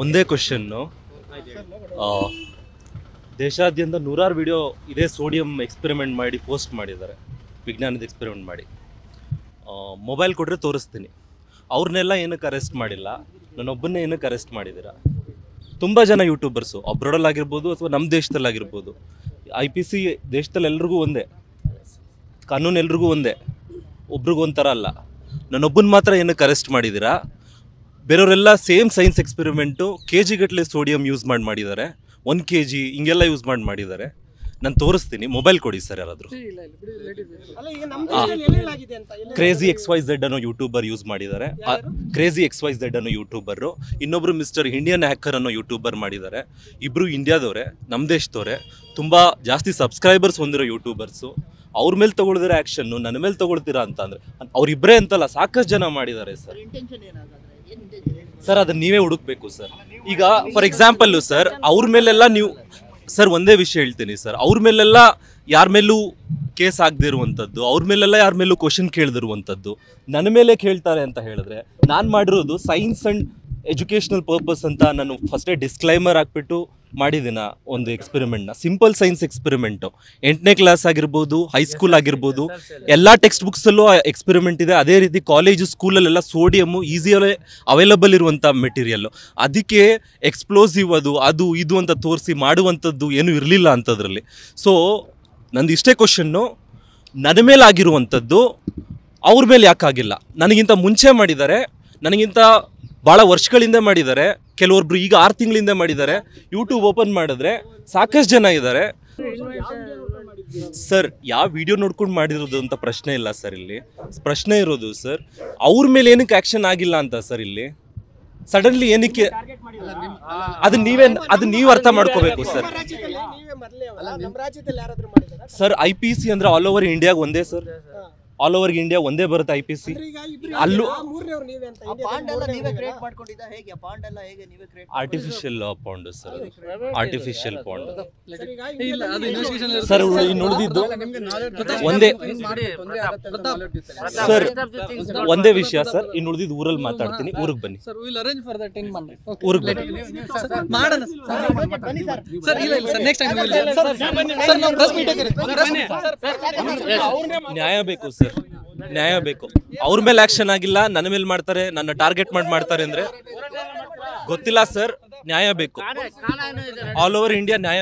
ಒಂದೇ ಕ್ವಶನ್ನು, ದೇಶಾದ್ಯಂತ ನೂರಾರು ವಿಡಿಯೋ ಇದೇ ಸೋಡಿಯಂ ಎಕ್ಸ್ಪೆರಿಮೆಂಟ್ ಮಾಡಿ ಪೋಸ್ಟ್ ಮಾಡಿದ್ದಾರೆ, ವಿಜ್ಞಾನದ ಎಕ್ಸ್ಪೆರಿಮೆಂಟ್ ಮಾಡಿ. ಮೊಬೈಲ್ ಕೊಟ್ಟರೆ ತೋರಿಸ್ತೀನಿ. ಅವ್ರನ್ನೆಲ್ಲ ಏನಕ್ಕೆ ಅರೆಸ್ಟ್ ಮಾಡಿಲ್ಲ, ನನ್ನೊಬ್ಬನ್ನೇ ಏನಕ್ಕೆ ಅರೆಸ್ಟ್ ಮಾಡಿದ್ದೀರಾ? ತುಂಬ ಜನ ಯೂಟ್ಯೂಬರ್ಸು ಅಬ್ರಾಡಲ್ಲಾಗಿರ್ಬೋದು ಅಥವಾ ನಮ್ಮ ದೇಶದಲ್ಲಾಗಿರ್ಬೋದು, IPC ದೇಶದಲ್ಲಿ ಎಲ್ರಿಗೂ ಒಂದೇ, ಕಾನೂನು ಎಲ್ರಿಗೂ ಒಂದೇ, ಒಬ್ರಿಗೂ ಒಂಥರ ಅಲ್ಲ. ನನ್ನೊಬ್ಬನ ಮಾತ್ರ ಏನಕ್ಕೆ ಅರೆಸ್ಟ್ ಮಾಡಿದ್ದೀರಾ? ಬೇರೆಯವರೆಲ್ಲ ಸೇಮ್ ಸೈನ್ಸ್ ಎಕ್ಸ್ಪೆರಿಮೆಂಟು KG ಗಟ್ಟಲೆ ಸೋಡಿಯಂ ಯೂಸ್ ಮಾಡಿದ್ದಾರೆ, 1 kg ಹಿಂಗೆಲ್ಲ ಯೂಸ್ ಮಾಡಿದ್ದಾರೆ. ನಾನು ತೋರಿಸ್ತೀನಿ, ಮೊಬೈಲ್ ಕೊಡಿ ಸರ್ ಯಾರಾದರೂ. ಕ್ರೇಜಿ XYZ ಅನ್ನೋ ಯೂಟ್ಯೂಬರ್ ಯೂಸ್ ಮಾಡಿದ್ದಾರೆ, ಕ್ರೇಜಿ XYZ ಅನ್ನೋ ಯೂಟ್ಯೂಬರು, ಇನ್ನೊಬ್ರು ಮಿಸ್ಟರ್ ಇಂಡಿಯನ್ ಹ್ಯಾಕರ್ ಅನ್ನೋ ಯೂಟ್ಯೂಬರ್ ಮಾಡಿದ್ದಾರೆ. ಇಬ್ಬರು ಇಂಡಿಯಾದವರೇ, ನಮ್ಮ ದೇಶದವರೇ, ತುಂಬ ಜಾಸ್ತಿ ಸಬ್ಸ್ಕ್ರೈಬರ್ಸ್ ಹೊಂದಿರೋ ಯೂಟ್ಯೂಬರ್ಸು. ಅವ್ರ ಮೇಲೆ ತಗೊಳ್ದಿರೋ ಆ್ಯಕ್ಷನ್ನು ನನ್ನ ಮೇಲೆ ತಗೊಳ್ತೀರಾ ಅಂತ ಅಂದರೆ, ಅವ್ರಿಬ್ಬರೇ ಅಂತಲ್ಲ, ಸಾಕಷ್ಟು ಜನ ಮಾಡಿದ್ದಾರೆ ಸರ್. ಸರ್ ಅದನ್ನ ನೀವೇ ಹುಡುಕ್ಬೇಕು ಸರ್. ಈಗ ಫಾರ್ ಎಕ್ಸಾಂಪಲ್ಲು ಸರ್, ಅವ್ರ ಮೇಲೆಲ್ಲ ನೀವು ಸರ್, ಒಂದೇ ವಿಷಯ ಹೇಳ್ತೀನಿ ಸರ್, ಅವ್ರ ಮೇಲೆಲ್ಲ ಯಾರ ಮೇಲೂ ಕೇಸ್ ಆಗದಿರುವಂಥದ್ದು, ಅವ್ರ ಮೇಲೆಲ್ಲ ಯಾರ ಮೇಲೂ ಕ್ವಶನ್ ಕೇಳದಿರುವಂಥದ್ದು ನನ್ನ ಮೇಲೆ ಕೇಳ್ತಾರೆ ಅಂತ ಹೇಳಿದ್ರೆ, ನಾನು ಮಾಡಿರೋದು ಸೈನ್ಸ್ ಆ್ಯಂಡ್ ಎಜುಕೇಷನಲ್ ಪರ್ಪಸ್ ಅಂತ ನಾನು ಫಸ್ಟೇ ಡಿಸ್ಕ್ಲೈಮರ್ ಹಾಕ್ಬಿಟ್ಟು ಮಾಡಿದ್ದೀನ ಒಂದು ಎಕ್ಸ್ಪೆರಿಮೆಂಟ್ನ. ಸಿಂಪಲ್ ಸೈನ್ಸ್ ಎಕ್ಸ್ಪೆರಿಮೆಂಟು, 8ನೇ ಕ್ಲಾಸ್ ಆಗಿರ್ಬೋದು, ಹೈಸ್ಕೂಲ್ ಆಗಿರ್ಬೋದು, ಎಲ್ಲ ಟೆಕ್ಸ್ಟ್ ಬುಕ್ಸಲ್ಲೂ ಎಕ್ಸ್ಪೆರಿಮೆಂಟ್ ಇದೆ. ಅದೇ ರೀತಿ ಕಾಲೇಜು ಸ್ಕೂಲಲ್ಲೆಲ್ಲ ಸೋಡಿಯಮ್ಮು ಈಸಿಯಲ್ಲೇ ಅವೈಲಬಲ್ ಇರುವಂಥ ಮೆಟೀರಿಯಲ್ಲು. ಅದಕ್ಕೆ ಎಕ್ಸ್ಪ್ಲೋಸಿವ್ ಅದು ಇದು ಅಂತ ತೋರಿಸಿ ಮಾಡುವಂಥದ್ದು ಏನೂ ಇರಲಿಲ್ಲ ಅಂಥದ್ರಲ್ಲಿ. ಸೊ ನಂದು ಇಷ್ಟೇ ಕ್ವಶನ್ನು, ನನ್ನ ಮೇಲೆ ಆಗಿರುವಂಥದ್ದು ಅವ್ರ ಮೇಲೆ ಯಾಕಾಗಿಲ್ಲ? ನನಗಿಂತ ಮುಂಚೆ ಮಾಡಿದ್ದಾರೆ, ನನಗಿಂತ ಭಾಳ ವರ್ಷಗಳಿಂದ ಮಾಡಿದ್ದಾರೆ, ಕೆಲವೊಬ್ರು ಈಗ 6 ತಿಂಗಳಿಂದ ಮಾಡಿದ್ದಾರೆ. ಯೂಟ್ಯೂಬ್ ಓಪನ್ ಮಾಡಿದ್ರೆ ಸಾಕಷ್ಟು ಜನ ಇದ್ದಾರೆ ಸರ್. ಯಾವ ವಿಡಿಯೋ ನೋಡ್ಕೊಂಡು ಮಾಡಿರೋದು ಅಂತ ಪ್ರಶ್ನೆ ಇಲ್ಲ ಸರ್. ಇಲ್ಲಿ ಪ್ರಶ್ನೆ ಇರೋದು ಸರ್, ಅವ್ರ ಮೇಲೆ ಏನಕ್ಕೆ ಆ್ಯಕ್ಷನ್ ಆಗಿಲ್ಲ ಅಂತ ಸರ್. ಇಲ್ಲಿ ಸಡನ್ಲಿ ಏನಕ್ಕೆ, ಅದು ನೀವು ಅರ್ಥ ಮಾಡ್ಕೋಬೇಕು ಸರ್. ಸರ್ IPC ಅಂದ್ರೆ ಆಲ್ ಓವರ್ ಇಂಡಿಯಾಗೆ ಒಂದೇ ಸರ್, ಆಲ್ ಓವರ್ ಇಂಡಿಯಾ ಒಂದೇ ಬರುತ್ತೆ IPC. ಅಲ್ಲೂ artificial pond sir, artificial pond sir. ಇನ್ನು ಉಳಿದಿದ್ದು ಒಂದೇ ಸರ್, ಒಂದೇ ವಿಷಯ ಸರ್. ಇನ್ನು ಉಳಿದಿದ್ದು ಊರಲ್ಲಿ ಮಾತಾಡ್ತೀನಿ, ಊರಿಗೆ ಬನ್ನಿ, ಊರಿಗೆ ಬನ್ನಿ. ನ್ಯಾಯ ಬೇಕು ಸರ್, ನ್ಯಾಯ ಬೇಕು. ಅವ್ರ ಮೇಲೆ ಆಕ್ಷನ್ ಆಗಿಲ್ಲ, ನನ್ನ ಮೇಲೆ ಮಾಡ್ತಾರೆ, ನನ್ನ ಟಾರ್ಗೆಟ್ ಮಾಡ್ತಾರೆ ಅಂದ್ರೆ ಗೊತ್ತಿಲ್ಲ ಸರ್. ನ್ಯಾಯ ಬೇಕು, ಆಲ್ ಓವರ್ ಇಂಡಿಯಾ ನ್ಯಾಯ.